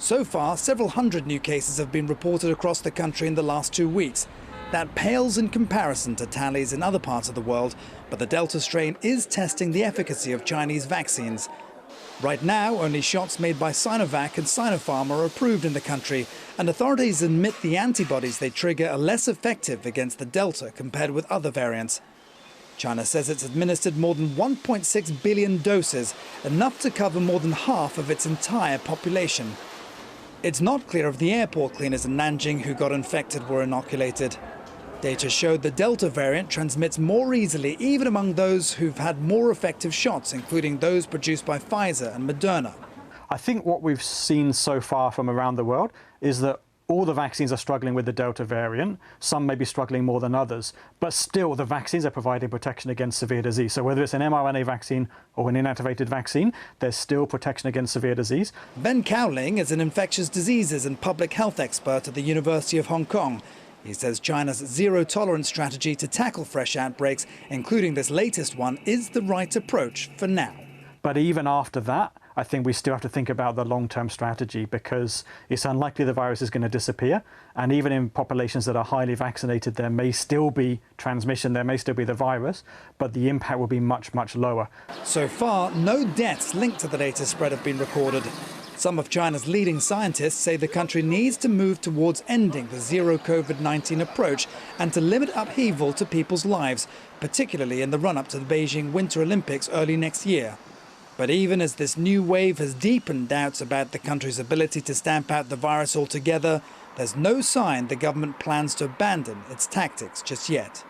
So far, several hundred new cases have been reported across the country in the last 2 weeks. That pales in comparison to tallies in other parts of the world, but the Delta strain is testing the efficacy of Chinese vaccines. Right now, only shots made by Sinovac and Sinopharm are approved in the country, and authorities admit the antibodies they trigger are less effective against the Delta compared with other variants. China says it's administered more than 1.6 billion doses, enough to cover more than half of its entire population. It's not clear if the airport cleaners in Nanjing who got infected were inoculated. Data showed the Delta variant transmits more easily even among those who've had more effective shots, including those produced by Pfizer and Moderna. I think what we've seen so far from around the world is that all the vaccines are struggling with the Delta variant. Some may be struggling more than others, but still the vaccines are providing protection against severe disease. So whether it's an mRNA vaccine or an inactivated vaccine, there's still protection against severe disease. Ben Cowling is an infectious diseases and public health expert at the University of Hong Kong. He says China's zero-tolerance strategy to tackle fresh outbreaks, including this latest one, is the right approach for now. But even after that, I think we still have to think about the long-term strategy, because it's unlikely the virus is going to disappear. And even in populations that are highly vaccinated, there may still be transmission, there may still be the virus, but the impact will be much, much lower. So far, no deaths linked to the latest spread have been recorded. Some of China's leading scientists say the country needs to move towards ending the zero COVID-19 approach and to limit upheaval to people's lives, particularly in the run-up to the Beijing Winter Olympics early next year. But even as this new wave has deepened doubts about the country's ability to stamp out the virus altogether, there's no sign the government plans to abandon its tactics just yet.